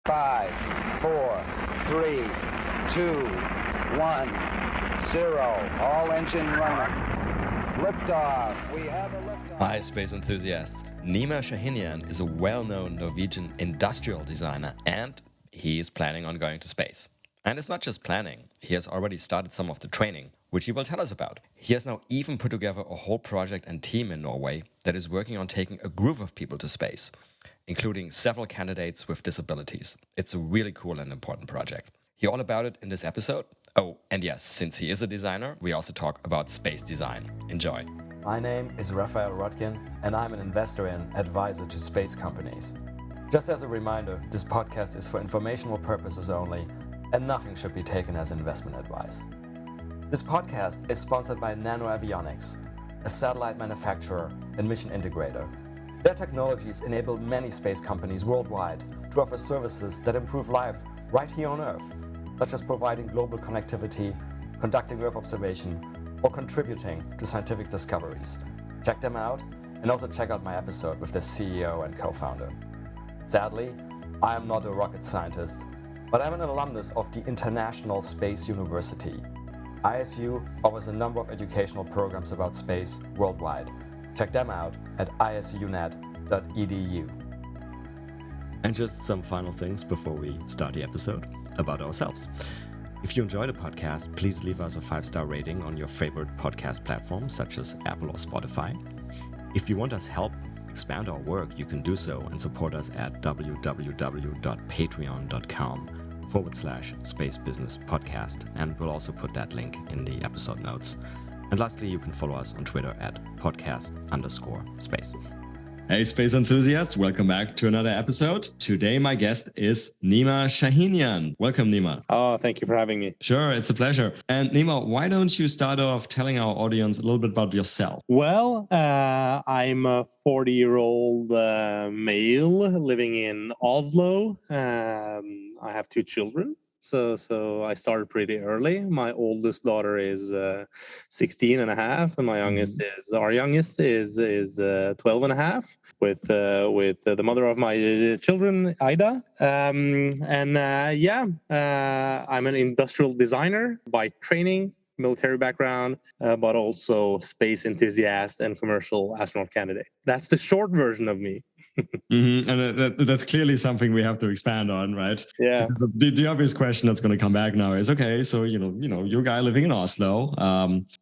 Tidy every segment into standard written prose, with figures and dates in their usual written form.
5, 4, 3, 2, 1, 0. All engine running. Liftoff. We have a liftoff. Hi, space enthusiasts. Nima Shahinian is a well-known Norwegian industrial designer, and he is planning on going to space. And it's not just planning. He has already started some of the training, which he will tell us about. He has now even put together a whole project and team in Norway that is working on taking a group of people to space, including several candidates with disabilities. It's a really cool and important project. Hear all about it in this episode. Oh, and yes, since he is a designer, we also talk about space design. Enjoy. My name is Raphael, and I'm an investor and advisor to space companies. Just as a reminder, this podcast is for informational purposes only, and nothing should be taken as investment advice. This podcast is sponsored by NanoAvionics, a satellite manufacturer and mission integrator. Their technologies enable many space companies worldwide to offer services that improve life right here on Earth, such as providing global connectivity, conducting Earth observation, or contributing to scientific discoveries. Check them out, and also check out my episode with their CEO and co-founder. Sadly, I am not a rocket scientist, but I'm an alumnus of the International Space University. ISU offers a number of educational programs about space worldwide. Check them out at isunet.edu. And just some final things before we start the episode about ourselves. If you enjoy the podcast, please leave us a 5-star rating on your favorite podcast platforms such as Apple or Spotify. If you want us help expand our work, you can do so and support us at www.patreon.com/Space Business Podcast, and we'll also put that link in the episode notes. And lastly, you can follow us on Twitter at podcast_space. Hey, space enthusiasts, welcome back to another episode. Today, my guest is Nima Shahinian. Welcome, Nima. Oh, thank you for having me. Sure, it's a pleasure. And Nima, why don't you start off telling our audience a little bit about yourself? Well, I'm a 40-year-old male living in Oslo. I have 2 children. So I started pretty early. My oldest daughter is 16 and a half, and my youngest is 12 and a half with the mother of my children, Ida. I'm an industrial designer by training, military background, but also space enthusiast and commercial astronaut candidate. That's the short version of me. Mm-hmm. And that's clearly something we have to expand on, right? Yeah. Because the obvious question that's going to come back now is, okay, so you're a guy living in Oslo,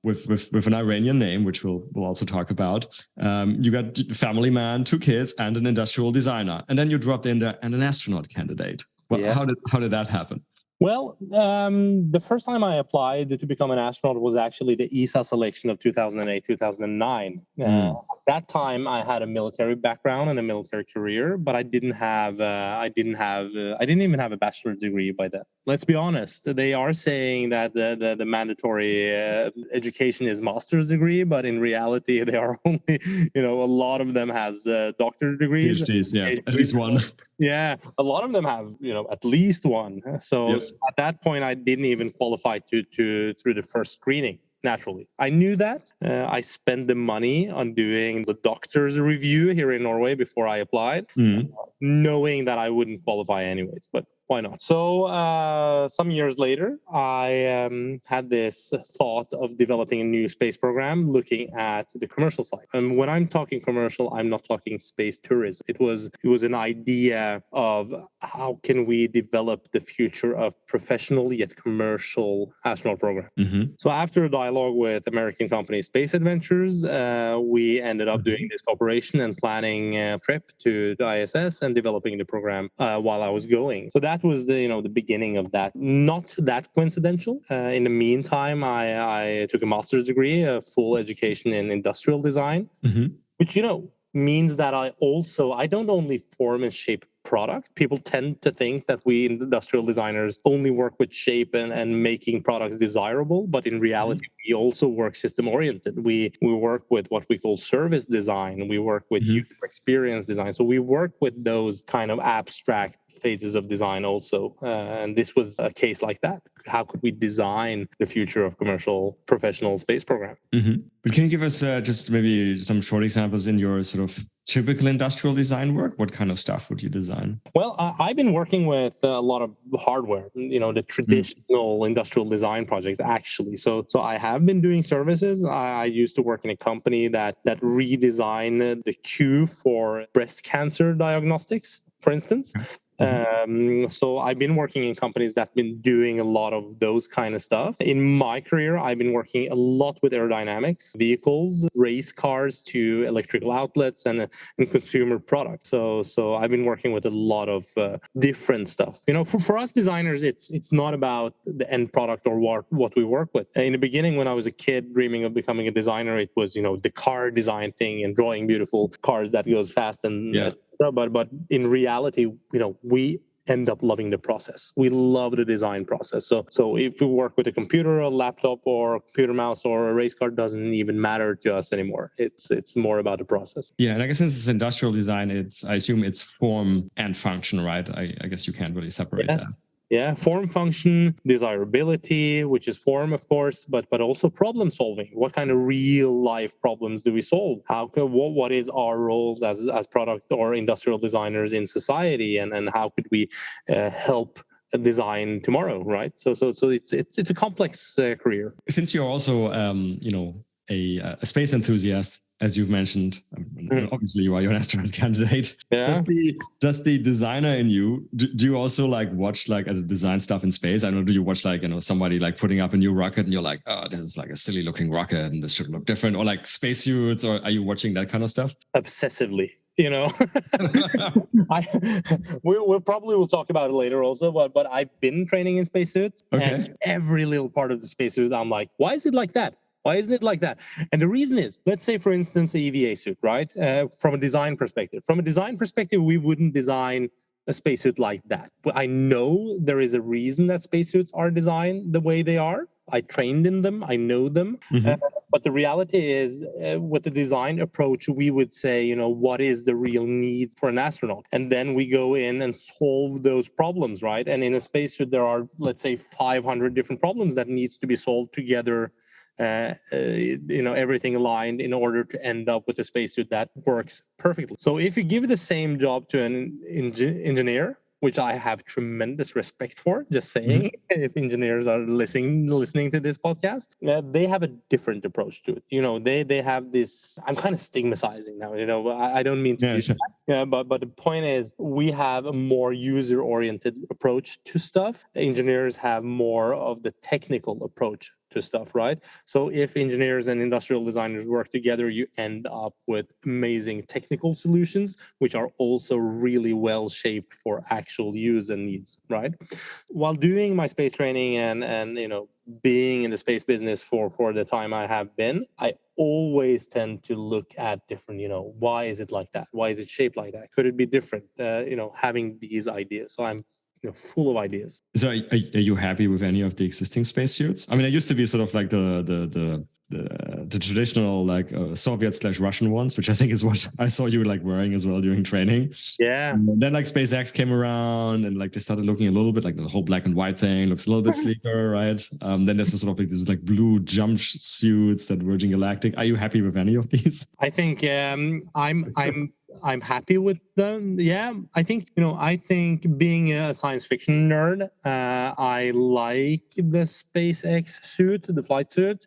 with an Iranian name, which we'll also talk about. You got family man, 2 kids, and an industrial designer, and then you dropped in there and an astronaut candidate. Well, yeah. How did that happen? Well, the first time I applied to become an astronaut was actually the ESA selection of 2008, 2009. At that time, I had a military background and a military career, but I didn't even have a bachelor's degree by then. Let's be honest. They are saying that the mandatory education is master's degree, but in reality, they are only, a lot of them has doctorate degrees. PhDs, yeah, at least one. Yeah, a lot of them have, at least one. So, yep. At that point, I didn't even qualify through the first screening. Naturally, I knew that. I spent the money on doing the doctor's review here in Norway before I applied, knowing that I wouldn't qualify anyways. But why not? So some years later, I had this thought of developing a new space program looking at the commercial side. And when I'm talking commercial, I'm not talking space tourism. It was an idea of how can we develop the future of professional yet commercial astronaut program. Mm-hmm. So after a dialogue with American company Space Adventures, we ended up doing this cooperation and planning a trip to the ISS and developing the program while I was going. So that was the beginning of that. Not that coincidental. In the meantime, I took a master's degree, a full education in industrial design, which means that I don't only form and shape product. People tend to think that we industrial designers only work with shape and making products desirable, but in reality, we also work system oriented. We work with what we call service design. We work with user experience design. So we work with those kind of abstract phases of design also. And this was a case like that. how could we design the future of commercial professional space program. But can you give us just maybe some short examples in your sort of typical industrial design work? What kind of stuff would you design? Well, I've been working with a lot of hardware, the traditional industrial design projects, actually. So I have been doing services. I used to work in a company that redesigned the queue for breast cancer diagnostics, for instance. So I've been working in companies that have been doing a lot of those kind of stuff. In my career, I've been working a lot with aerodynamics, vehicles, race cars to electrical outlets and consumer products. So I've been working with a lot of different stuff. For us designers, it's not about the end product or what we work with. In the beginning, when I was a kid dreaming of becoming a designer, it was, the car design thing and drawing beautiful cars that goes fast and but in reality, we end up loving the process. We love the design process. So if we work with a computer, a laptop, or a computer mouse, or a race car, doesn't even matter to us anymore. It's more about the process. Yeah, and I guess since it's industrial design, I assume it's form and function, right? I guess you can't really separate that. Yeah, form, function, desirability, which is form, of course, but also problem solving. What kind of real life problems do we solve? What is our roles as product or industrial designers in society, and how could we help design tomorrow, right? So it's a complex career. Since you're also a space enthusiast, as you've mentioned, obviously you are an astronaut candidate. Yeah. Does the designer in you, do you also watch design stuff in space? I don't know, do you watch somebody putting up a new rocket and you're like, oh, this is a silly looking rocket and this should look different, or spacesuits, or are you watching that kind of stuff? Obsessively. We'll probably talk about it later also, but I've been training in spacesuits. Okay. And every little part of the spacesuit, I'm like, why is it like that? Why isn't it like that? And the reason is, let's say, for instance, the EVA suit, right? From a design perspective. From a design perspective, we wouldn't design a spacesuit like that. But I know there is a reason that spacesuits are designed the way they are. I trained in them. I know them. But the reality is, with the design approach, we would say, what is the real need for an astronaut? And then we go in and solve those problems, right? And in a spacesuit, there are, let's say, 500 different problems that needs to be solved together. Everything aligned in order to end up with a spacesuit that works perfectly. So if you give the same job to an engineer, which I have tremendous respect for, just saying, if engineers are listening to this podcast, they have a different approach to it. They have this, I'm kind of stigmatizing now, I don't mean to do that. Yeah, but the point is, we have a more user-oriented approach to stuff. Engineers have more of the technical approach to stuff, right? So if engineers and industrial designers work together, you end up with amazing technical solutions, which are also really well shaped for actual use and needs, right? While doing my space training and being in the space business for the time I have been, I always tend to look at different, why is it like that? Why is it shaped like that? Could it be different? Having these ideas. So I'm full of ideas. So are you happy with any of the existing spacesuits? I mean, it used to be sort of like the traditional Soviet/Russian ones, which I think is what I saw you wearing as well during training. Yeah. And then SpaceX came around and they started looking a little bit the whole black and white thing looks a little bit sleeker, right? Then there's sort of this blue jump suits that Virgin Galactic. Are you happy with any of these? I think I'm happy with them. Yeah, I think being a science fiction nerd, I like the SpaceX suit, the flight suit.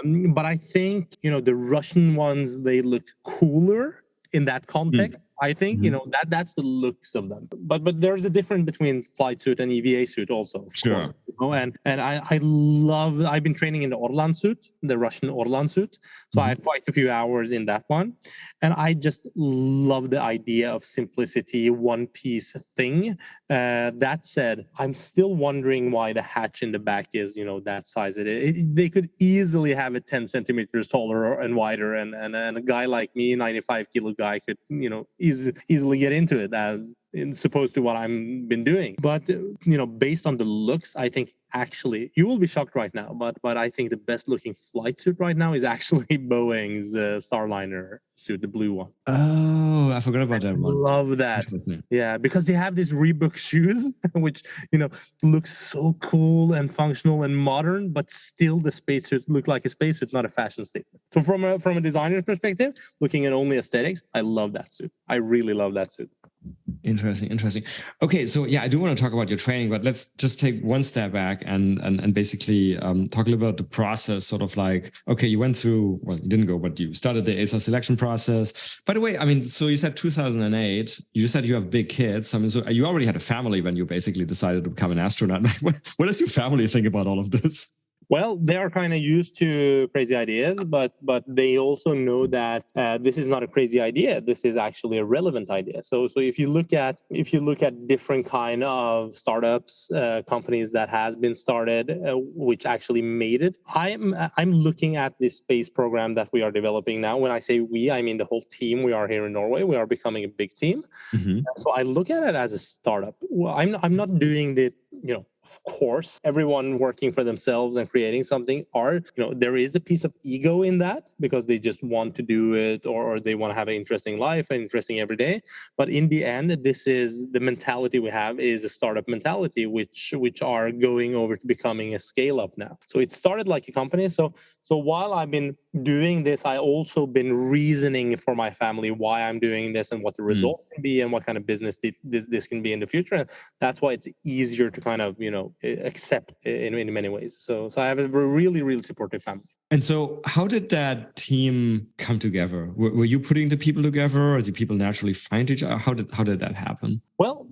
But I think the Russian ones, they look cooler in that context. I think that's the looks of them. But there's a difference between flight suit and EVA suit also. Sure. And I've been training in the Orlan suit, the Russian Orlan suit. So I had quite a few hours in that one. And I just love the idea of simplicity, one piece thing. That said, I'm still wondering why the hatch in the back is, that size. They could easily have it 10 centimeters taller and wider. And a guy like me, 95 kilo guy, could, easily get into it. supposed to what I'm been doing. But based on the looks, I think actually you will be shocked right now, but I think the best looking flight suit right now is actually Boeing's Starliner suit, the blue one. Oh, I forgot about that one. Love that. Yeah, because they have these Reebok shoes, which looks so cool and functional and modern, but still the spacesuit look like a spacesuit, not a fashion statement. So from a designer's perspective, looking at only aesthetics, I love that suit. I really love that suit. Interesting. Okay, so yeah, I do want to talk about your training, but let's just take one step back and basically talk a little about the process. Sort of like, okay, you went through, well, you didn't go, but you started the ASA selection process. By the way, I mean, so you said 2008. You said you have big kids. I mean, so you already had a family when you basically decided to become an astronaut. What does your family think about all of this? Well, they are kind of used to crazy ideas, but they also know that this is not a crazy idea. This is actually a relevant idea. So if you look at different kind of startups, companies that has been started, which actually made it, I'm looking at this space program that we are developing now. When I say we, I mean the whole team. We are here in Norway. We are becoming a big team. Mm-hmm. So I look at it as a startup. Well, I'm not doing the of course, everyone working for themselves and creating something there is a piece of ego in that because they just want to do it or they want to have an interesting life and interesting every day. But in the end, this is the mentality we have is a startup mentality, which are going over to becoming a scale up now. So it started like a company. So while I've been doing this, I also been reasoning for my family why I'm doing this and what the result can be and what kind of business this can be in the future. And that's why it's easier to kind of accept in many ways. So I have a really, really supportive family. And so how did that team come together? Were you putting the people together or did people naturally find each other? How did that happen? Well,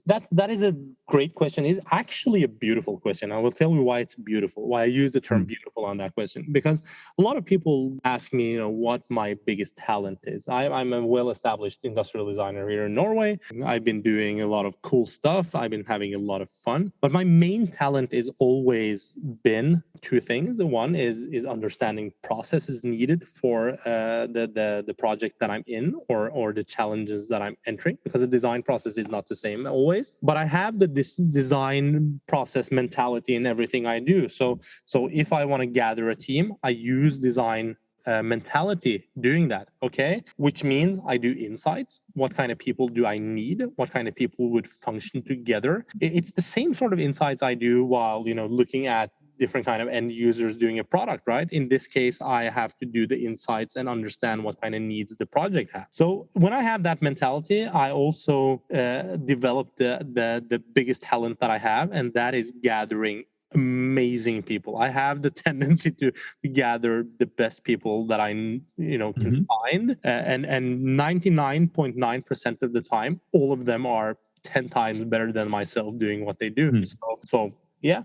that is a great question. It's actually a beautiful question. I will tell you why it's beautiful, why I use the term beautiful on that question. Because a lot of people ask me, what my biggest talent is. I'm a well-established industrial designer here in Norway. I've been doing a lot of cool stuff. I've been having a lot of fun. But my main talent is always been two things. The one is understanding processes needed for the project that I'm in or the challenges that I'm entering, because the design process is not the same always. But I have this design process mentality in everything I do. So if I want to gather a team, I use design mentality doing that, okay? Which means I do insights. What kind of people do I need? What kind of people would function together? It's the same sort of insights I do while, looking at different kind of end users doing a product, right? In this case, I have to do the insights and understand what kind of needs the project has. So when I have that mentality, I also develop the biggest talent that I have, and that is gathering amazing people. I have the tendency to gather the best people that I can find, and 99.9% of the time, all of them are 10 times better than myself doing what they do. So yeah.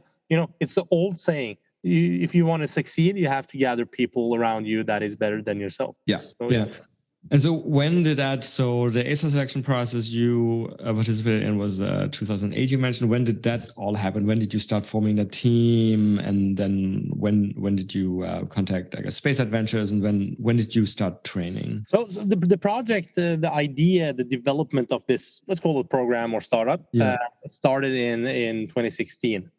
It's the old saying, if you want to succeed, you have to gather people around you that is better than yourself. Yeah. And so when did so the ASA selection process you participated in was 2008, you mentioned. When did that all happen? When did you start forming the team? And then when did you contact, I guess, Space Adventures? And when did you start training? So the project, the idea, the development of this, let's call it program or startup, started in 2016.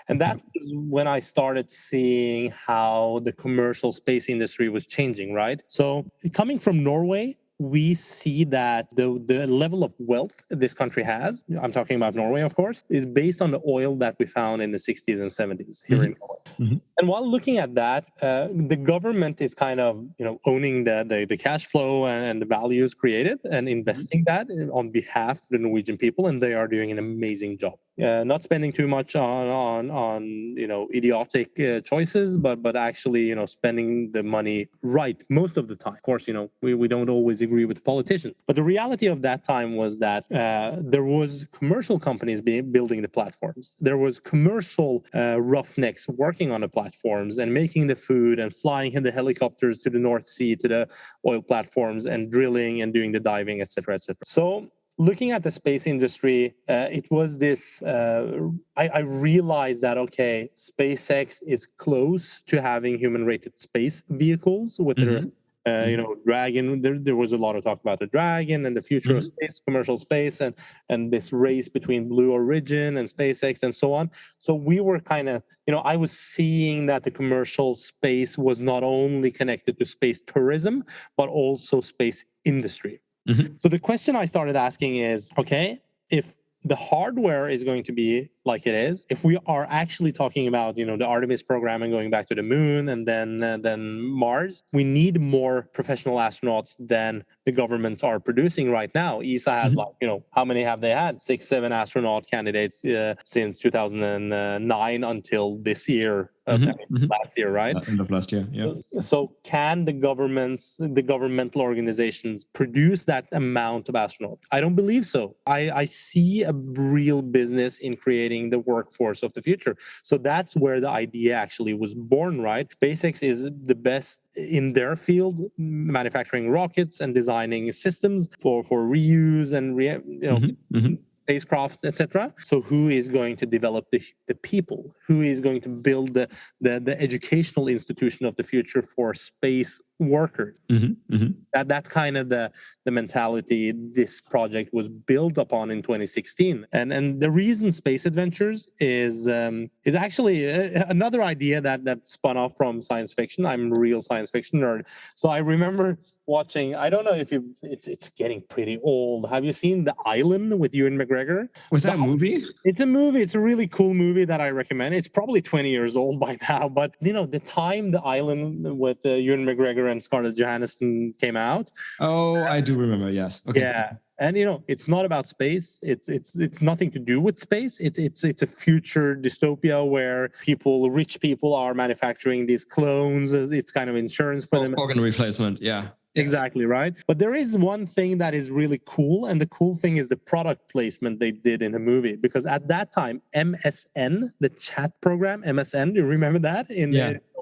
And that is when I started seeing how the commercial space industry was changing, right? So coming from Norway, we see that the level of wealth this country has, I'm talking about Norway, of course, is based on the oil that we found in the 60s and 70s here in Norway. And while looking at that, the government is kind of owning the cash flow and the values created and investing that on behalf of the Norwegian people, and they are doing an amazing job. Not spending too much on idiotic choices, but actually spending the money right most of the time. Of course, we don't always agree with politicians, but the reality of that time was that there was commercial companies building the platforms. There was commercial roughnecks working on the platforms and making the food and flying in the helicopters to the North Sea to the oil platforms and drilling and doing the diving, etc., etc. So looking at the space industry, it was this, I realized that, okay, SpaceX is close to having human-rated space vehicles with their Dragon. There was a lot of talk about the Dragon and the future of space, commercial space, and this race between Blue Origin and SpaceX and so on. So we were kind of, I was seeing that the commercial space was not only connected to space tourism, but also space industry. So the question I started asking is, okay, if the hardware is going to be like it is, if we are actually talking about, the Artemis program and going back to the moon and then Mars, we need more professional astronauts than the governments are producing right now. ESA has how many have they had? 6-7 astronaut candidates since 2009 until this year. Last year, right? End of last year, yeah. So can the governmental organizations produce that amount of astronauts? I don't believe so. I see a real business in creating the workforce of the future. So that's where the idea actually was born, right? SpaceX is the best in their field, manufacturing rockets and designing systems for reuse and spacecraft, etc. So who is going to develop the people? Who is going to build the educational institution of the future for space workers? That's kind of the mentality this project was built upon in 2016. And the reason Space Adventures is actually another idea that spun off from science fiction. I'm a real science fiction nerd. So I remember watching, I don't know if it's getting pretty old. Have you seen The Island with Ewan McGregor? Was that a movie? It's a movie. It's a really cool movie that I recommend. It's probably 20 years old by now, but the time The Island with Ewan McGregor and Scarlett Johansson came out. Oh, I do remember. Yes. Okay. Yeah. And it's not about space. It's nothing to do with space. It's a future dystopia where rich people are manufacturing these clones. It's kind of insurance for them. Organ replacement. Yeah. Exactly, right? But there is one thing that is really cool, and the cool thing is the product placement they did in the movie. Because at that time, MSN, the chat program, MSN, do you remember that?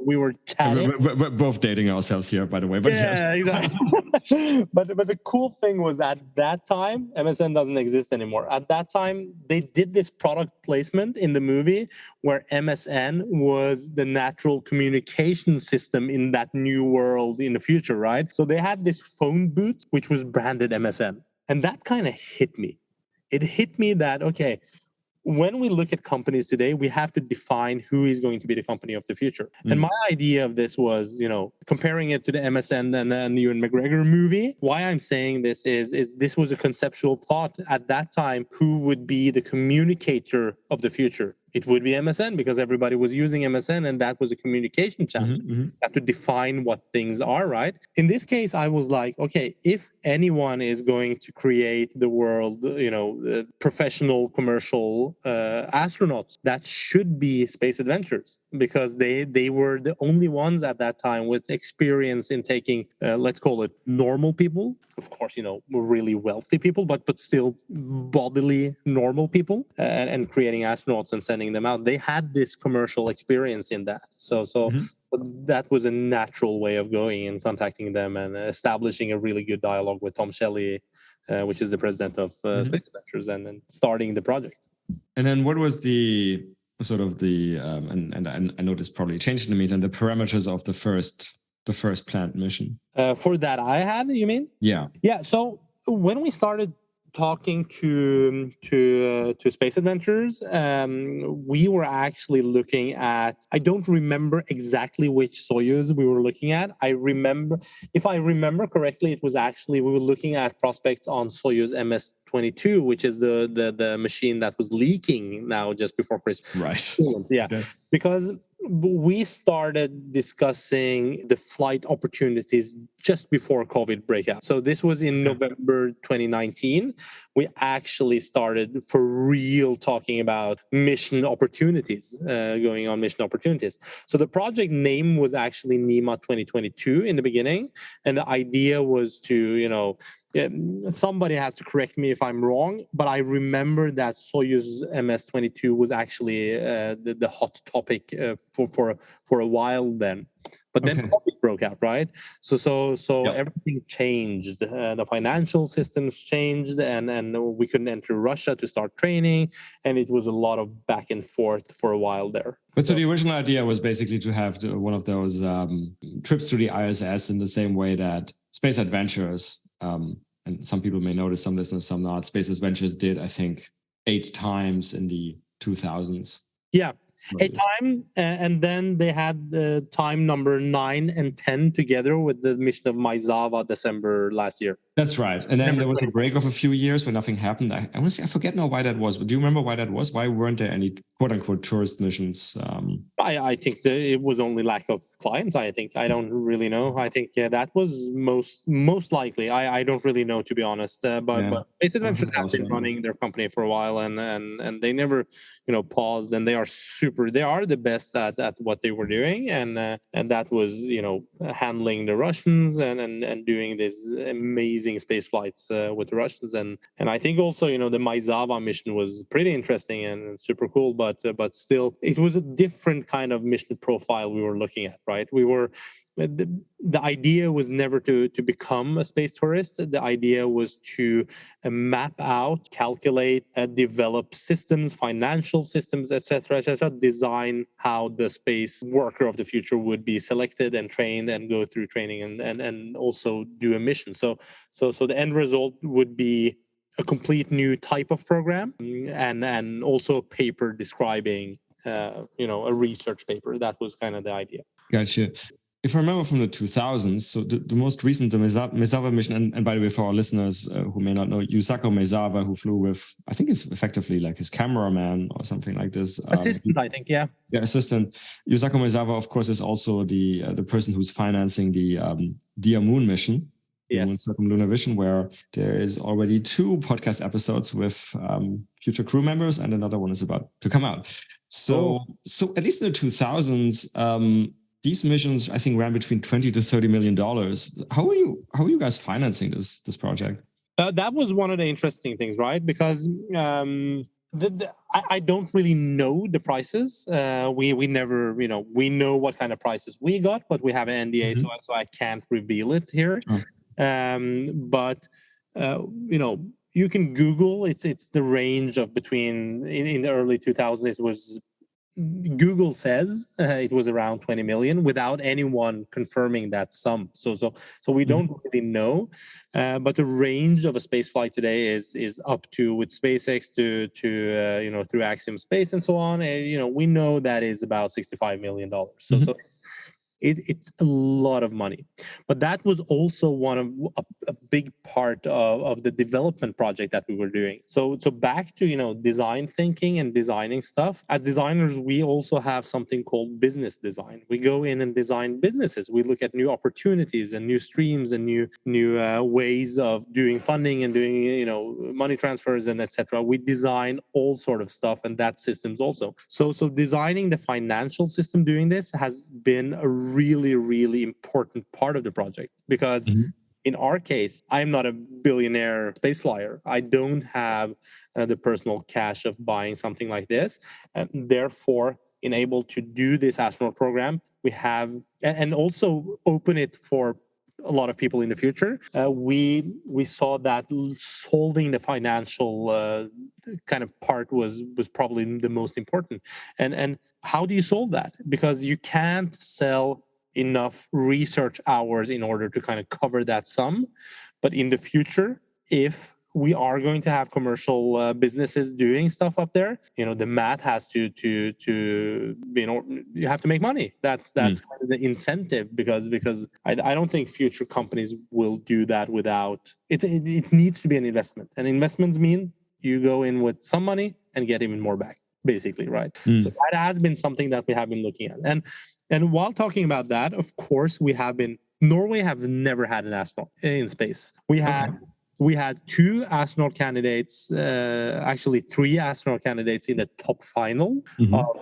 We were chatting. We're both dating ourselves here, by the way. But yeah, exactly. but the cool thing was at that time, MSN doesn't exist anymore. At that time, they did this product placement in the movie where MSN was the natural communication system in that new world in the future, right? So they had this phone booth, which was branded MSN. And that kind of hit me. It hit me that, okay, when we look at companies today, we have to define who is going to be the company of the future. And my idea of this was, comparing it to the MSN and the Ewan McGregor movie. Why I'm saying this is this was a conceptual thought at that time. Who would be the communicator of the future? It would be MSN because everybody was using MSN and that was a communication channel. You have to define what things are, right? In this case, I was like, okay, if anyone is going to create the world, professional commercial astronauts, that should be Space Adventures because they were the only ones at that time with experience in taking, let's call it normal people. Of course, really wealthy people, but still bodily normal people and creating astronauts and sending them out. They had this commercial experience in that. So that was a natural way of going and contacting them and establishing a really good dialogue with Tom Shelley, which is the president of Space Adventures, and starting the project. And then what was the sort of and I know this probably changed in the meantime, the parameters of the first planned mission? For that I had, you mean? Yeah. Yeah. So when we started talking to Space Adventures, we were actually looking at, I don't remember exactly which Soyuz we were looking at. If I remember correctly, it was actually, we were looking at prospects on Soyuz MS-22, which is the machine that was leaking now just before Christmas. Right. Yeah. Because we started discussing the flight opportunities just before COVID breakout. So this was in November 2019. We actually started for real talking about mission opportunities, going on mission opportunities. So the project name was actually Nima 2022 in the beginning. And the idea was to, somebody has to correct me if I'm wrong, but I remember that Soyuz MS-22 was actually the hot topic for a while then. But then Okay. COVID broke out, right? So Yep. everything changed. The financial systems changed, and we couldn't enter Russia to start training, and it was a lot of back and forth for a while there. But so the original idea was basically to have one of those trips to the ISS in the same way that Space Adventures, and some people may notice, some listeners, some not, Space Adventures did, I think, 8 times in the 2000s. Yeah. 8 times, and then they had the time number 9 and 10 together with the mission of Maizava December last year. That's right. And then there was a break of a few years where nothing happened. I honestly, I forget now why that was, but do you remember why that was? Why weren't there any quote unquote tourist missions? I think it was only lack of clients. I think I don't really know. I think that was most likely. I don't really know, to be honest. But Space Adventures have been running their company for a while, and they never paused. And they are they are the best at what they were doing, and that was handling the Russians and doing these amazing space flights with the Russians, and I think also the Maizava mission was pretty interesting and super cool, but still it was a different kind of mission profile we were looking at, right? We were the idea was never to become a space tourist. The idea was to map out, calculate, develop systems, financial systems, etc., design how the space worker of the future would be selected and trained and go through training and also do a mission. So the end result would be a complete new type of program, and also a paper describing a research paper. That was kind of the idea. Gotcha. If I remember from the 2000s, so the most recent, the Maizava mission, and by the way, for our listeners who may not know, Yusako Maizava, who flew with, I think effectively like his cameraman or something like this. Assistant, I think, yeah. Yeah, assistant. Yusako Maizava, of course, is also the person who's financing the Dear Moon mission. Yes. Circumlunar Vision, where there is already 2 podcast episodes with future crew members, and another one is about to come out. So at least in the 2000s, these missions, I think, ran between $20 to $30 million. How are you guys financing this project? That was one of the interesting things, right? Because I don't really know the prices. We never, we know what kind of prices we got, but we have an NDA, so I can't reveal it here. Oh. But you can Google. It's the range of between in the early 2000s. It was. Google says it was around 20 million without anyone confirming that sum. So we don't really know, but the range of a space flight today is up to, with SpaceX to through Axiom Space and so on. We know that is about $65 million. So it's a lot of money, but that was also one of a big part of the development project that we were doing. So back to design thinking and designing stuff. As designers, we also have something called business design. We go in and design businesses. We look at new opportunities and new streams and new ways of doing funding and doing money transfers and etc. We design all sort of stuff, and that systems also. So designing the financial system doing this has been a really, really important part of the project, because in our case, I'm not a billionaire space flyer. I don't have the personal cash of buying something like this. Therefore, in able to do this astronaut program, we have, and also open it for a lot of people in the future. We saw that solving the financial kind of part was probably the most important. And how do you solve that? Because you can't sell enough research hours in order to kind of cover that sum. But in the future, if we are going to have commercial businesses doing stuff up there, the math has to you have to make money. That's kind of the incentive, because I don't think future companies will do that without it needs to be an investment. And investments mean you go in with some money and get even more back, basically, right? So that has been something that we have been looking at. And while talking about that, of course, Norway have never had an astronaut in space. We had 2 astronaut candidates, actually 3 astronaut candidates in the top final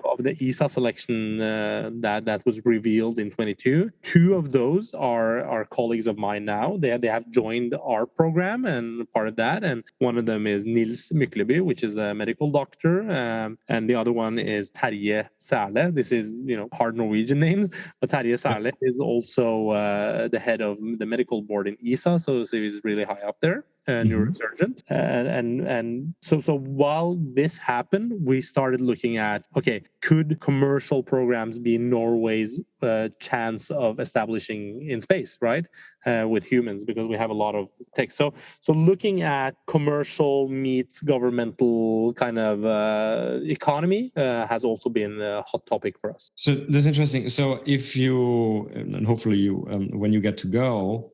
of of the ESA selection that was revealed in 22. Two of those are colleagues of mine now. They have joined our program and part of that. And one of them is Nils Mykleby, which is a medical doctor, and the other one is Terje Særle. This is hard Norwegian names, but Terje Særle is also the head of the medical board in ESA, so he's really high up there. Neurosurgeon, and so while this happened, we started looking at, okay, could commercial programs be Norway's chance of establishing in space, right, with humans, because we have a lot of tech. So looking at commercial meets governmental kind of economy has also been a hot topic for us. So that's interesting. So if you, and hopefully you, when you get to go,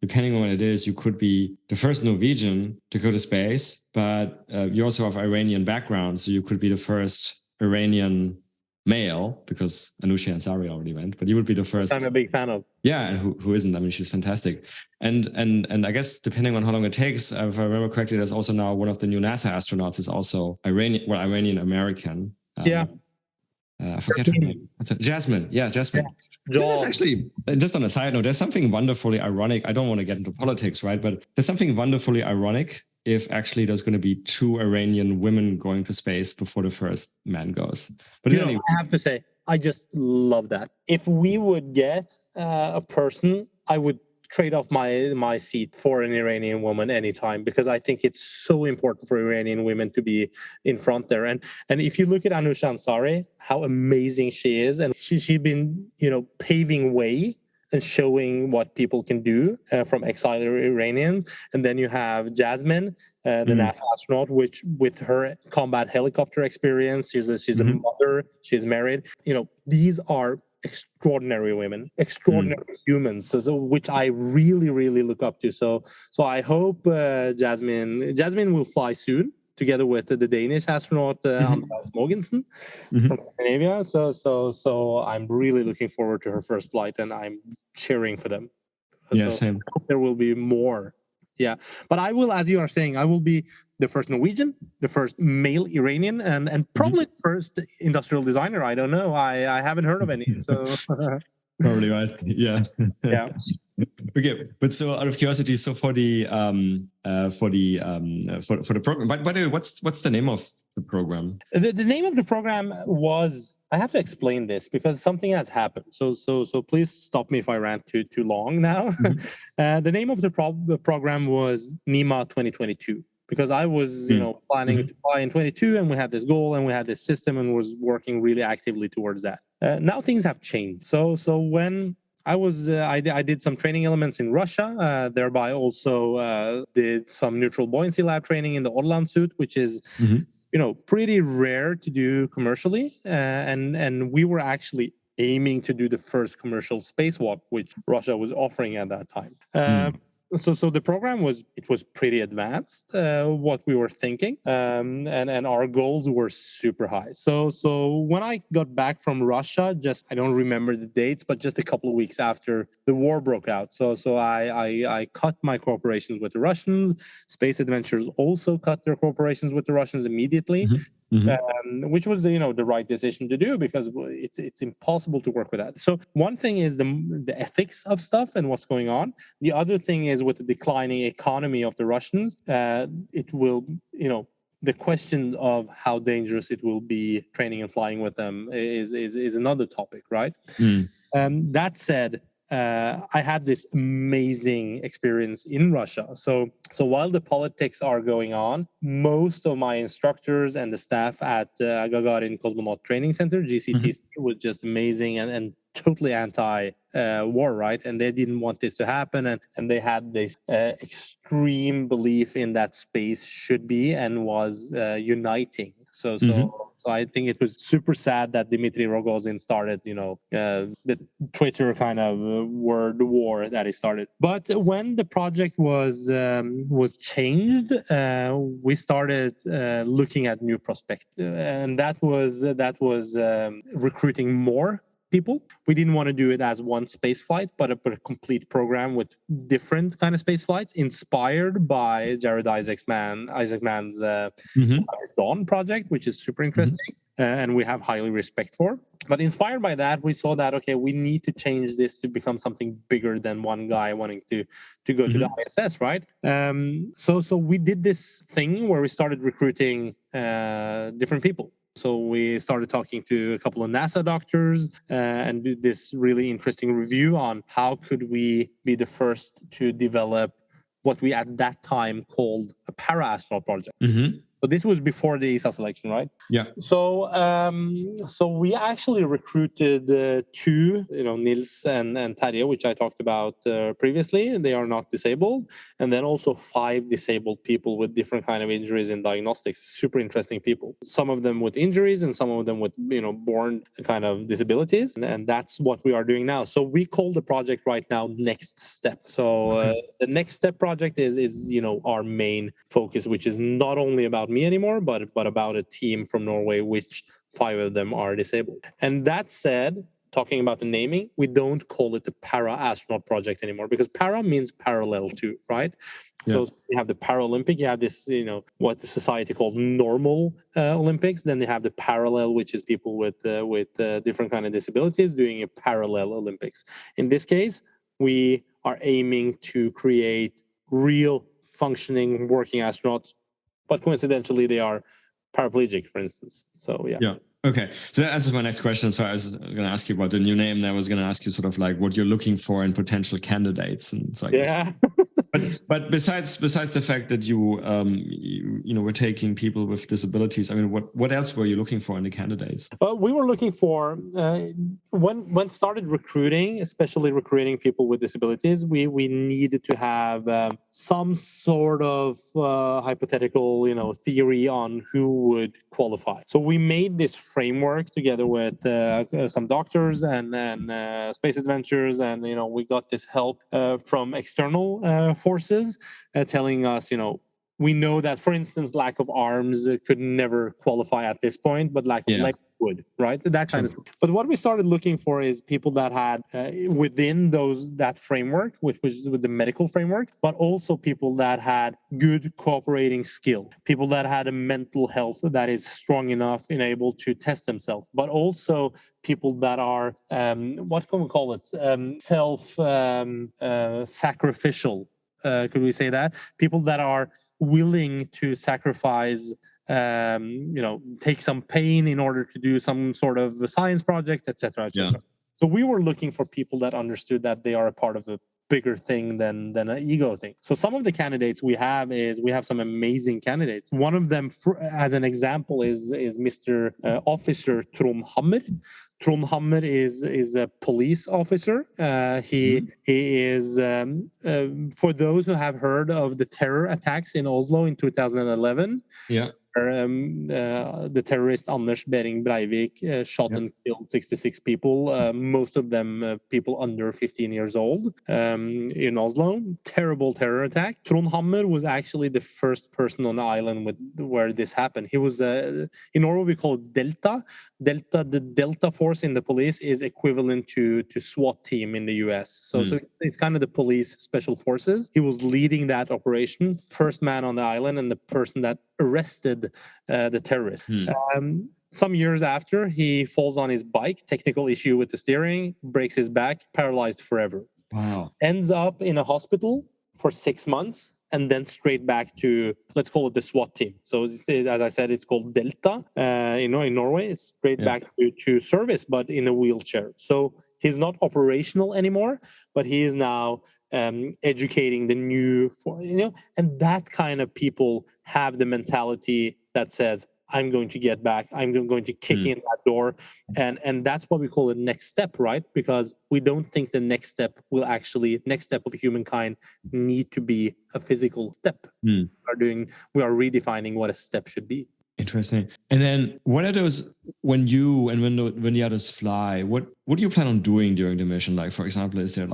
depending on what it is, you could be the first Norwegian to go to space, but you also have Iranian background, so you could be the first Iranian male, because Anousheh Ansari already went, but you would be the first. I'm a big fan of. Yeah, and who isn't? I mean, she's fantastic. And I guess depending on how long it takes, if I remember correctly, there's also now one of the new NASA astronauts is also Iranian American. I forget her name. Jasmine. Yeah, Jasmine. Yeah. This is actually, just on a side note, there's something wonderfully ironic. I don't want to get into politics, right? But there's something wonderfully ironic if actually there's going to be 2 Iranian women going to space before the first man goes. But anyway. I have to say, I just love that. If we would get a person, I would trade off my seat for an Iranian woman anytime, because I think it's so important for Iranian women to be in front there. And if you look at Anousheh Ansari, how amazing she is, and she's been paving way and showing what people can do from exiled Iranians. And then you have Jasmine, the NASA astronaut, which with her combat helicopter experience, she's a mother, she's married. These are extraordinary women, extraordinary humans, so which I really, really look up to. So I hope Jasmine will fly soon, together with the Danish astronaut Andreas Mogensen from Scandinavia. So I'm really looking forward to her first flight, and I'm cheering for them. Yeah, so same. I hope there will be more. Yeah, but I will, as you are saying, I will be the first Norwegian, the first male Iranian, and probably the first industrial designer. I don't know. I haven't heard of any. So probably right. Yeah. Yeah. Okay, but so out of curiosity, so for the program, by the way, what's the name of the program? The name of the program was, I have to explain this because something has happened. So please stop me if I rant too long now. The name of the program was Nima 2022. Because I was, planning to fly in 22, and we had this goal, and we had this system, and was working really actively towards that. Now things have changed. So when I was, I did some training elements in Russia, thereby also did some neutral buoyancy lab training in the Orlan suit, which is, pretty rare to do commercially, and we were actually aiming to do the first commercial spacewalk, which Russia was offering at that time. So the program was pretty advanced, what we were thinking, and our goals were super high. So when I got back from Russia, I don't remember the dates, but just a couple of weeks after the war broke out. So I cut my cooperations with the Russians. Space Adventures also cut their cooperations with the Russians immediately. Which was the right decision to do, because it's impossible to work with that. So one thing is the ethics of stuff and what's going on. The other thing is with the declining economy of the Russians, it will the question of how dangerous it will be training and flying with them is another topic, right? That said, I had this amazing experience in Russia. So while the politics are going on, most of my instructors and the staff at Gagarin Cosmonaut Training Center, GCTC, was just amazing and totally anti-war, right? And they didn't want this to happen. And they had this extreme belief in that space should be and was uniting. So I think it was super sad that Dmitry Rogozin started, the Twitter kind of word war that he started. But when the project was changed, we started looking at new prospects, and that was recruiting more people. We didn't want to do it as one space flight, but a complete program with different kind of space flights inspired by Jared Isaacman's Dawn project, which is super interesting. and we have highly respect for. But inspired by that, we saw that, okay, we need to change this to become something bigger than one guy wanting to go to the ISS, right? So we did this thing where we started recruiting different people. So we started talking to a couple of NASA doctors and did this really interesting review on how could we be the first to develop what we at that time called a para-astronaut project. So this was before the ESA selection, right? Yeah. So we actually recruited two, Nils and Terje, which I talked about previously. They are not disabled. And then also 5 disabled people with different kind of injuries in diagnostics. Super interesting people. Some of them with injuries and some of them with, born kind of disabilities. And that's what we are doing now. So we call the project right now Next Step. So the Next Step project is our main focus, which is not only about me anymore, but about a team from Norway, which 5 of them are disabled. And that said, talking about the naming, we don't call it the para-astronaut project anymore, because para means parallel to, right? Yeah. So you have the Paralympic, you have this, what the society calls normal Olympics. Then they have the parallel, which is people with different kind of disabilities doing a parallel Olympics. In this case, we are aiming to create real functioning working astronauts, but coincidentally they are paraplegic, for instance. So yeah. Okay, so that answers my next question. So I was going to ask you about the new name, and I was going to ask you sort of like what you're looking for in potential candidates, and so I guess. But besides the fact that you were taking people with disabilities, I mean, what else were you looking for in the candidates? We were looking for when started recruiting, especially recruiting people with disabilities, we needed to have some sort of hypothetical theory on who would qualify. So we made this framework together with some doctors and Space Adventures, and we got this help from external forces telling us, we know that, for instance, lack of arms could never qualify at this point, but lack of legs would, right? That kind of stuff. But what we started looking for is people that had within that framework, which was with the medical framework, but also people that had good cooperating skill, people that had a mental health that is strong enough and able to test themselves, but also people that are what can we call it? Sacrificial. Could we say that? People that are willing to sacrifice, take some pain in order to do some sort of a science project, etc. So we were looking for people that understood that they are a part of a bigger thing than an ego thing. So some of the candidates we have some amazing candidates. One of them, as an example, is Mr. Officer Trond Hammer. Trond Hammer is a police officer. He is, for those who have heard of the terror attacks in Oslo in 2011. Yeah. The terrorist Anders Behring Breivik shot and killed 66 people, most of them people under 15 years old, in Oslo. Terrible terror attack. Trond Hammer was actually the first person on the island where this happened. He was, in Norway we call it Delta. The Delta force in the police is equivalent to SWAT team in the US. So it's kind of the police special forces. He was leading that operation, first man on the island and the person that arrested the terrorist. Some years after, he falls on his bike, technical issue with the steering, breaks his back, paralyzed forever. Wow. Ends up in a hospital for 6 months, and then straight back to, let's call it the SWAT team. So as I said, it's called Delta, in Norway. It's straight back to service, but in a wheelchair. So he's not operational anymore, but he is now educating the new, and that kind of people have the mentality that says, I'm going to get back. I'm going to kick in that door. And that's what we call the next step, right? Because we don't think the next step of humankind need to be a physical step. We are redefining what a step should be. Interesting. And then what are those, when the others fly, what do you plan on doing during the mission? Like, for example, is there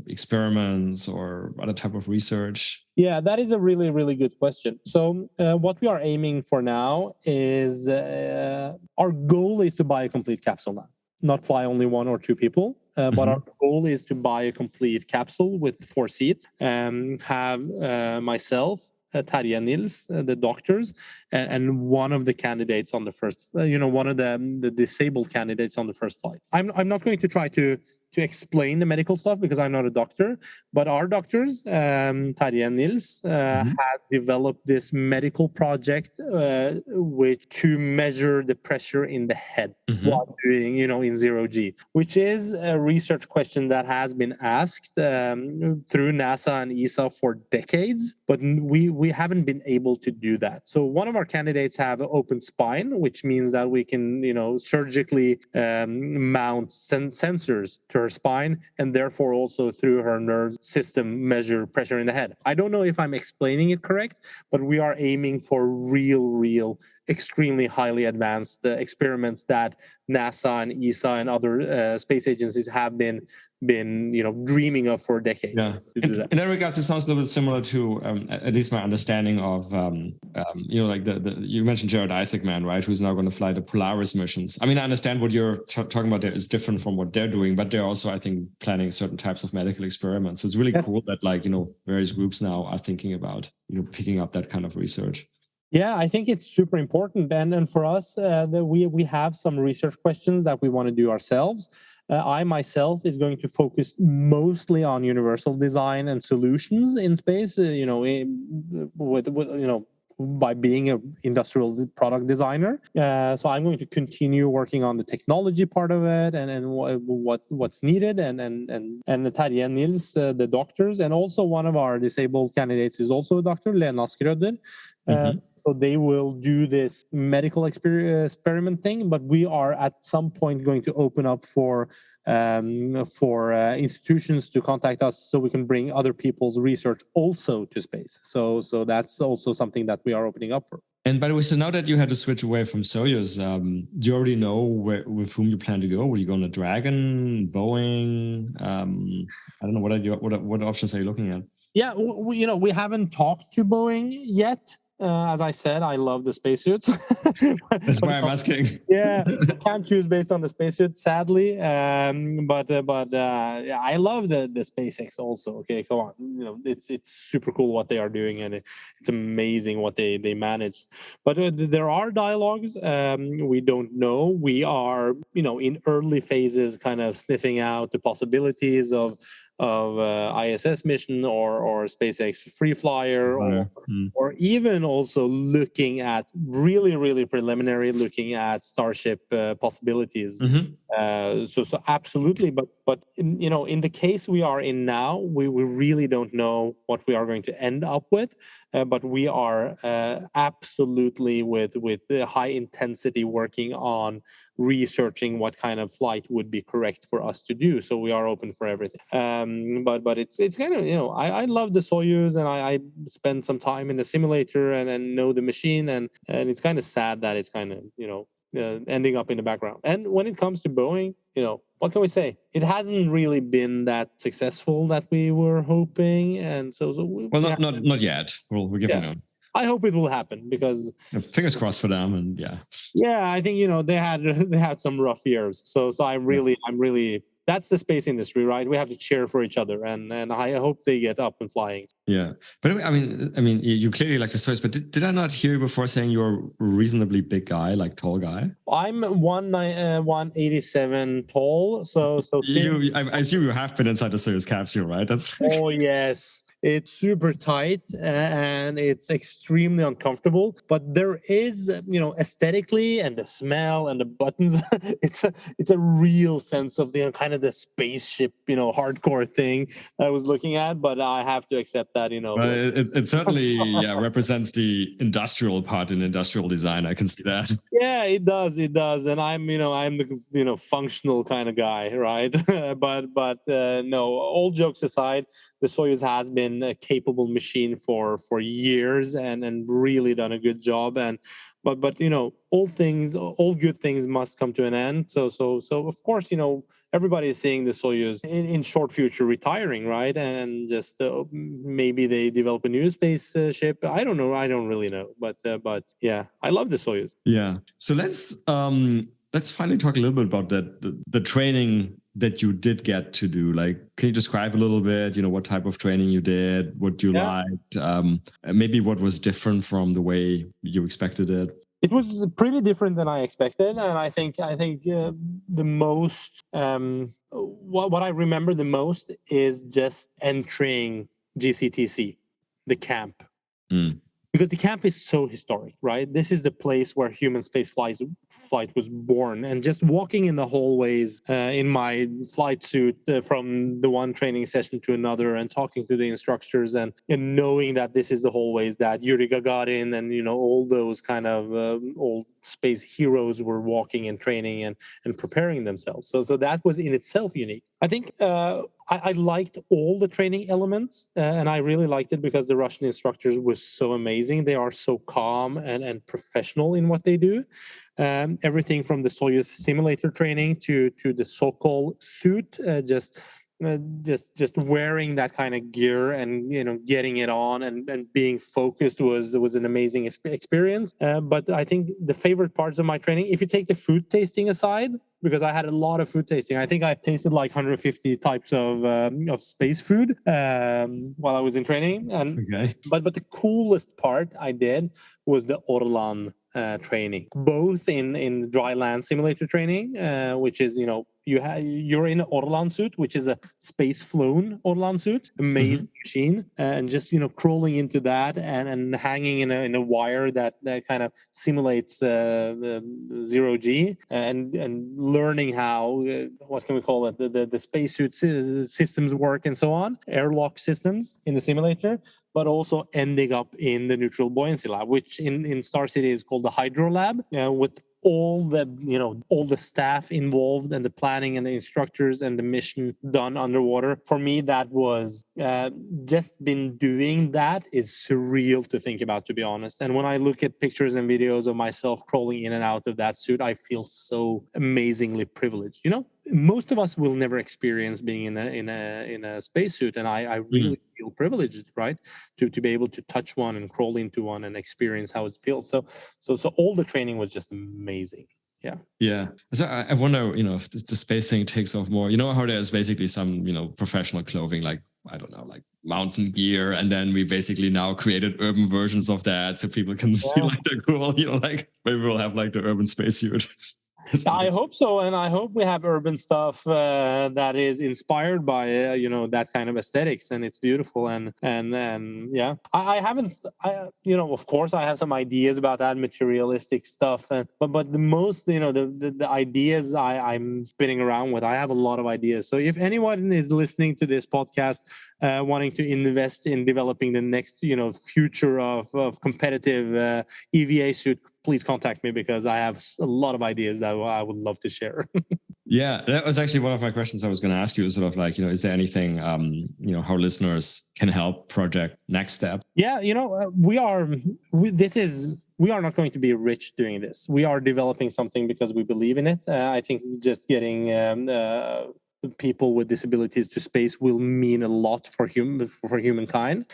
experiments or other type of research? Yeah, that is a really, really good question. So what we are aiming for now is our goal is to buy a complete capsule now, not fly only 1 or 2 people. But our goal is to buy a complete capsule with 4 seats and have myself, Terje and Nils, the doctors, and one of the candidates on the first, one of the disabled candidates on the first flight. I'm not going to try to explain the medical stuff because I'm not a doctor, but our doctors, Terje and Nils, has developed this medical project to measure the pressure in the head while doing, in zero G, which is a research question that has been asked through NASA and ESA for decades, but we haven't been able to do that. So one of our candidates have an open spine, which means that we can, surgically mount sensors to her spine, and therefore also through her nerve system measure pressure in the head. I don't know if I'm explaining it correct, but we are aiming for real extremely highly advanced experiments that NASA and ESA and other space agencies have been dreaming of for decades. Yeah. To do that. In that regards, it sounds a little bit similar to at least my understanding of like you mentioned Jared Isaacman, right, who's now going to fly the Polaris missions. I mean, I understand what you're talking about there is different from what they're doing, but they're also, I think, planning certain types of medical experiments. So it's really cool that various groups now are thinking about picking up that kind of research. Yeah, I think it's super important, and for us, we have some research questions that we want to do ourselves. I myself is going to focus mostly on universal design and solutions in space. By being an industrial product designer, so I'm going to continue working on the technology part of it and what's needed, and Terje and Nils, the doctors, and also one of our disabled candidates is also a doctor, Lena Skrøder. So they will do this medical experiment thing, but we are at some point going to open up for institutions to contact us so we can bring other people's research also to space. So that's also something that we are opening up for. And by the way, so now that you had to switch away from Soyuz, do you already know with whom you plan to go? Will you go on a Dragon, Boeing? I don't know. What options are you looking at? Yeah, we haven't talked to Boeing yet. As I said, I love the spacesuits. That's why I'm asking. Yeah, I can't choose based on the spacesuit, sadly. But I love the SpaceX also. Okay, come on, it's super cool what they are doing, and it's amazing what they managed. But there are dialogues. We don't know. We are in early phases, kind of sniffing out the possibilities of ISS mission or SpaceX free flyer, or even also looking at really preliminary looking at Starship possibilities. So absolutely, but in the case we are in now, we really don't know what we are going to end up with, but we are absolutely with high intensity working on researching what kind of flight would be correct for us to do. So we are open for everything. But it's kind of, I love the Soyuz, and I spent some time in the simulator and know the machine, and it's kind of sad that it's kind of, ending up in the background. And when it comes to Boeing, what can we say? It hasn't really been that successful that we were hoping, and not yet. We're giving them. I hope it will happen because fingers crossed for them, and I think they had some rough years. So I'm really that's the space industry, right? We have to cheer for each other, and I hope they get up and flying. Yeah, but I mean, you clearly like the Soyuz, but did I not hear you before saying you're a reasonably big guy, like tall guy? I'm 187 tall, so I assume you have been inside the Soyuz capsule, right? Oh yes, it's super tight and it's extremely uncomfortable. But there is, aesthetically and the smell and the buttons, it's a real sense of the kind of the spaceship, hardcore thing that I was looking at. But I have to accept that, But it certainly represents the industrial part in industrial design. I can see that. Yeah, it does, and I'm the functional kind of guy, right? but no, all jokes aside, the Soyuz has been a capable machine for years and really done a good job. But all good things must come to an end. So of course, everybody is seeing the Soyuz in short future retiring, right? And just maybe they develop a new spaceship. I don't know. I don't really know. But yeah, I love the Soyuz. Yeah. So let's finally talk a little bit about the training that you did get to do? Like, can you describe a little bit, what type of training you did, what you liked, maybe what was different from the way you expected it? It was pretty different than I expected, and I think the most what I remember the most is just entering GCTC, the camp. Because the camp is so historic, right? This is the place where human space flight was born. And just walking in the hallways in my flight suit from the one training session to another, and talking to the instructors, and knowing that this is the hallways that Yuri Gagarin and all those kind of old space heroes were walking and training and preparing themselves. So that was in itself unique. I think I liked all the training elements, and I really liked it because the Russian instructors were so amazing. They are so calm and professional in what they do. Everything from the Soyuz simulator training to the Sokol suit, just wearing that kind of gear and getting it on and being focused was an amazing experience. But I think the favorite parts of my training, if you take the food tasting aside, because I had a lot of food tasting. I think I tasted like 150 types of space food while I was in training. And but the coolest part I did was the Orlan training, both in dry land simulator training, which is you're in an Orlan suit, which is a space flown Orlan suit, amazing machine, and just crawling into that and hanging in a wire that kind of simulates 0G and learning how what can we call it, the spacesuit systems work and so on, airlock systems in the simulator, but also ending up in the neutral buoyancy lab, which in Star City is called the Hydro Lab, with all the staff involved and the planning and the instructors and the mission done underwater. For me, that was just been doing that is surreal to think about, to be honest. And when I look at pictures and videos of myself crawling in and out of that suit, I feel so amazingly privileged. Most of us will never experience being in a spacesuit, and I really feel privileged, right, to be able to touch one and crawl into one and experience how it feels. So all the training was just amazing. Yeah. So I wonder, if the space thing takes off more. How there's basically some, professional clothing, like, I don't know, like mountain gear, and then we basically now created urban versions of that so people can feel like they're cool. Like maybe we'll have like the urban spacesuit. I hope so, and I hope we have urban stuff that is inspired by that kind of aesthetics, and it's beautiful. And yeah, I haven't, of course I have some ideas about that materialistic stuff, but the most, the ideas I'm spinning around with, I have a lot of ideas. So if anyone is listening to this podcast wanting to invest in developing the next future of competitive EVA suit, please contact me, because I have a lot of ideas that I would love to share. Yeah, that was actually one of my questions I was going to ask you, sort of like, is there anything, how listeners can help Project Next Step? Yeah, we are not going to be rich doing this. We are developing something because we believe in it. I think just getting people with disabilities to space will mean a lot for humankind.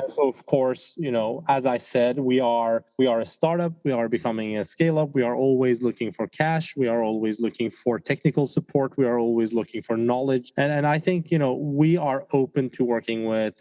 So of course, as I said, we are a startup. We are becoming a scale up. We are always looking for cash. We are always looking for technical support. We are always looking for knowledge. And I think we are open to working with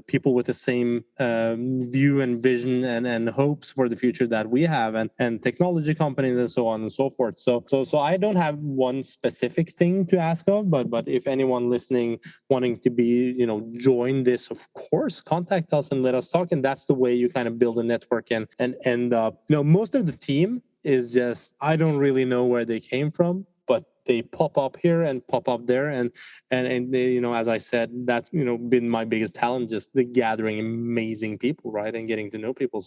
people with the same view and vision and hopes for the future that we have, and technology companies and so on and so forth. So I don't have one specific thing to ask of, but if anyone listening wanting to be join this, of course contact us and let us talk. And that's the way you kind of build a network and end up, most of the team is just, I don't really know where they came from, but they pop up here and pop up there, and they, as I said, that's been my biggest talent, just the gathering amazing people, right, and getting to know people.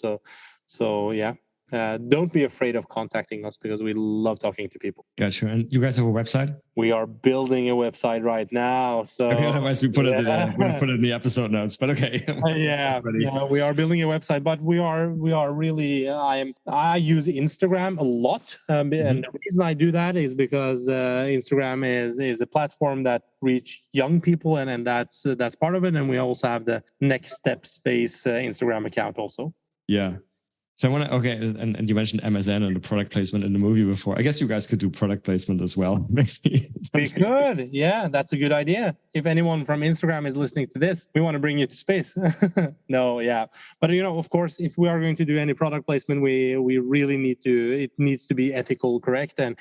So yeah. Don't be afraid of contacting us, because we love talking to people. Gotcha. And you guys have a website? We are building a website right now. So okay, otherwise we put it in the episode notes. But okay. Yeah, we are building a website, but we are really. I use Instagram a lot, and the reason I do that is because Instagram is a platform that reach young people, and that's part of it. And we also have the Next Step Space Instagram account also. Yeah. So I want to, okay, and you mentioned MSN and the product placement in the movie before. I guess you guys could do product placement as well. Maybe. We could. Yeah, that's a good idea. If anyone from Instagram is listening to this, we want to bring you to space. No, yeah. But, of course, if we are going to do any product placement, we really it needs to be ethical, correct? And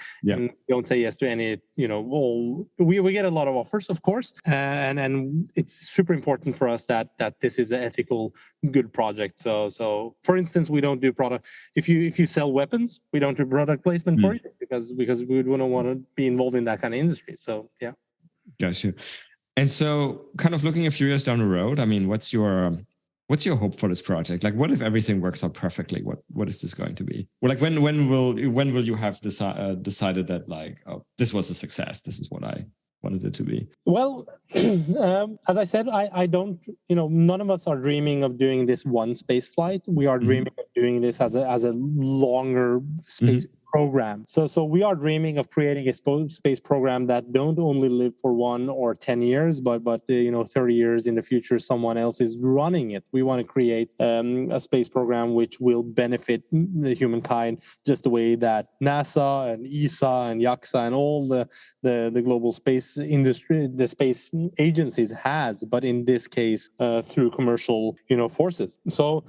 don't say yes to any, we get a lot of offers, of course. And it's super important for us that this is an ethical, good project. So for instance, we don't do product. If you sell weapons, we don't do product placement for you because we wouldn't want to be involved in that kind of industry. So yeah. Gotcha. And so kind of looking a few years down the road, I mean, what's your hope for this project? Like, what if everything works out perfectly? What is this going to be? Well, like when will you have decided that, like, oh, this was a success, this is what I wanted it to be? Well, as I said, I don't, none of us are dreaming of doing this one space flight. We are dreaming of doing this as a longer space program. So we are dreaming of creating a space program that don't only live for 1 or 10 years, but 30 years in the future, someone else is running it. We want to create a space program which will benefit the humankind just the way that NASA and ESA and JAXA and all the global space industry, the space agencies has, but in this case through commercial forces. So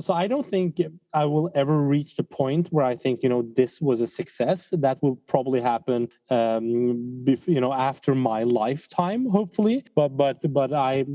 I don't think I will ever reach the point where I think this was a success. That will probably happen after my lifetime, hopefully. But I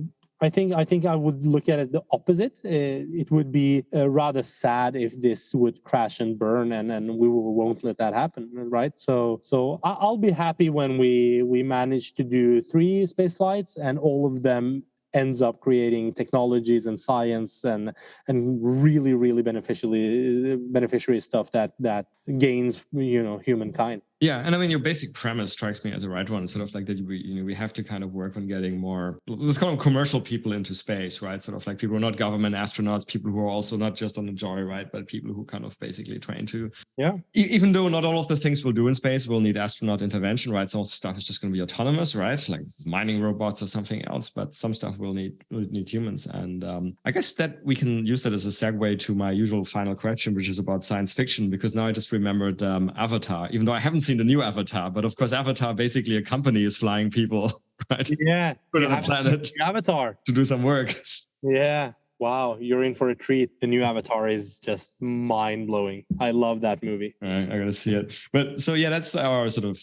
think I would look at it the opposite. It would be rather sad if this would crash and burn, and we won't let that happen, right? So I'll be happy when we manage to do 3 space flights and all of them ends up creating technologies and science and really, really beneficiary stuff that gains humankind. Yeah, and I mean, your basic premise strikes me as a right one, sort of like that we have to kind of work on getting more, let's call them commercial people into space, right? Sort of like people who are not government astronauts, people who are also not just on the joyride, but people who kind of basically train to. Yeah. Even though not all of the things we'll do in space will need astronaut intervention, right? Some stuff is just going to be autonomous, right? Like mining robots or something else, but some stuff will need humans. And I guess that we can use that as a segue to my usual final question, which is about science fiction, because now I just remembered Avatar, even though I haven't seen the new Avatar, but of course Avatar, basically a company is flying people, right? Yeah. Put on a planet. Avatar. To do some work. Yeah. Wow, you're in for a treat. The new Avatar is just mind-blowing. I love that movie. All right, I gotta see it. But so yeah, that's our sort of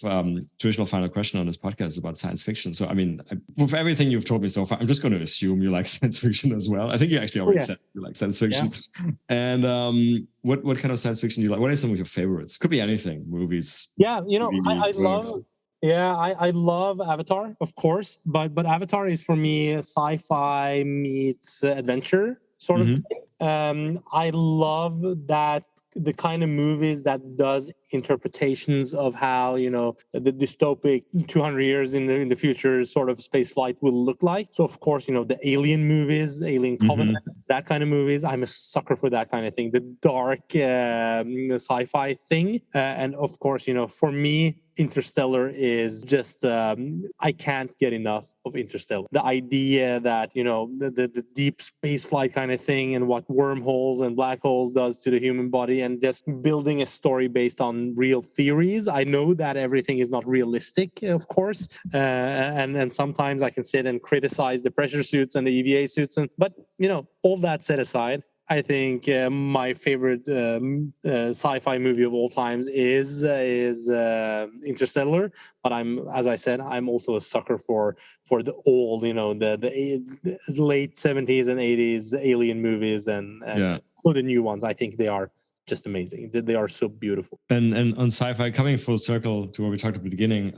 traditional final question on this podcast about science fiction. So I mean, with everything you've told me so far, I'm just going to assume you like science fiction as well. I think you actually already said you like science fiction. Yeah. And what kind of science fiction do you like? What are some of your favorites? Could be anything, movies. Yeah, I love. Yeah, I love Avatar, of course, but Avatar is for me sci-fi meets adventure sort of thing. I love that the kind of movies that does interpretations of how the dystopic 200 years in the future sort of space flight will look like. So of course the Alien movies, Alien Covenant, that kind of movies. I'm a sucker for that kind of thing. The dark sci-fi thing, and of course for me, Interstellar is just I can't get enough of Interstellar. The idea that the deep space flight kind of thing and what wormholes and black holes does to the human body, and just building a story based on real theories. I know that everything is not realistic, of course, and sometimes I can sit and criticize the pressure suits and the EVA suits, but all that set aside, I think my favorite sci-fi movie of all times is Interstellar. But as I said, I'm also a sucker for the old, the late 70s and 80s Alien movies, and for the new ones. I think they are just amazing. They are so beautiful. And on sci-fi, coming full circle to what we talked at the beginning,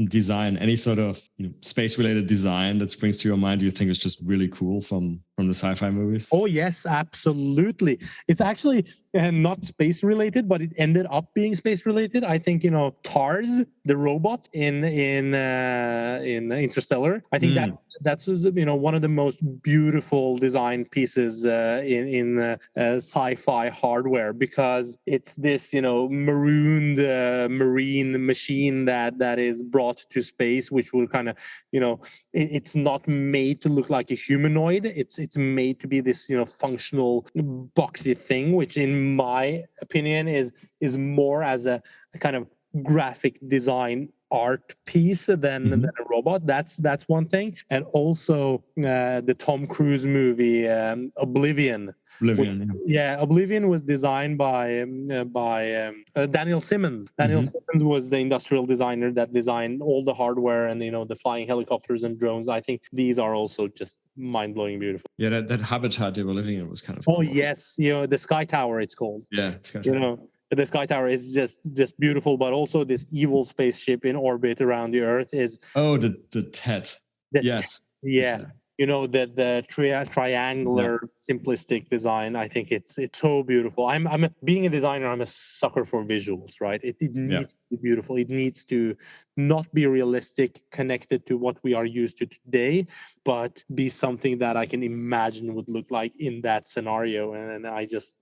design, any sort of space-related design that springs to your mind, do you think is just really cool from the sci-fi movies? Oh yes, absolutely. It's actually not space-related, but it ended up being space-related. I think TARS, the robot in Interstellar. I think that's one of the most beautiful design pieces in sci-fi hardware, because it's this marooned marine machine that is brought to space, which will kind of it's not made to look like a humanoid. It's it's made to be this, functional, boxy thing, which in my opinion is more as a kind of graphic design art piece than a robot. That's one thing. And also the Tom Cruise movie Oblivion. Oblivion was designed by Daniel Simmons. Daniel Simmons was the industrial designer that designed all the hardware and the flying helicopters and drones. I think these are also just mind-blowing beautiful. Yeah, that habitat they were living in was kind of cool. Yes, the Sky Tower it's called. Yeah, Sky Tower. The Sky Tower is just beautiful, but also this evil spaceship in orbit around the Earth is the TED. Yes. Yeah. The triangular simplistic design. I think it's so beautiful. Being a designer, I'm a sucker for visuals, right? It needs to be beautiful. It needs to not be realistic, connected to what we are used to today, but be something that I can imagine would look like in that scenario. And I just,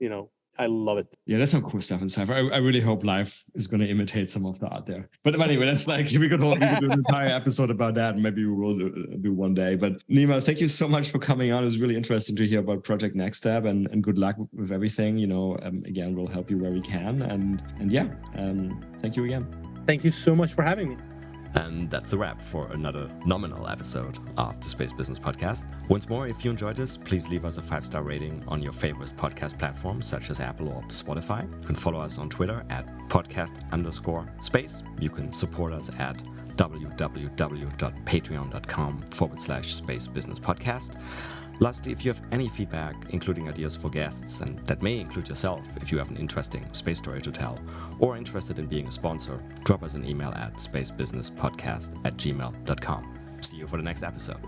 I love it. Yeah, that's some cool stuff in Sci-Fi. I really hope life is going to imitate some of the art there. But anyway, that's like, we could do an entire episode about that, and maybe we will do one day. But Nima, thank you so much for coming on. It was really interesting to hear about Project Next Step, and good luck with everything. Again, we'll help you where we can. And thank you again. Thank you so much for having me. And that's a wrap for another nominal episode of the Space Business Podcast. Once more, if you enjoyed this, please leave us a 5-star rating on your favorite podcast platforms such as Apple or Spotify. You can follow us on Twitter at podcast_space. You can support us at www.patreon.com/Space Business Podcast. Lastly, if you have any feedback, including ideas for guests, and that may include yourself if you have an interesting space story to tell, or interested in being a sponsor, drop us an email at spacebusinesspodcast@gmail.com. See you for the next episode.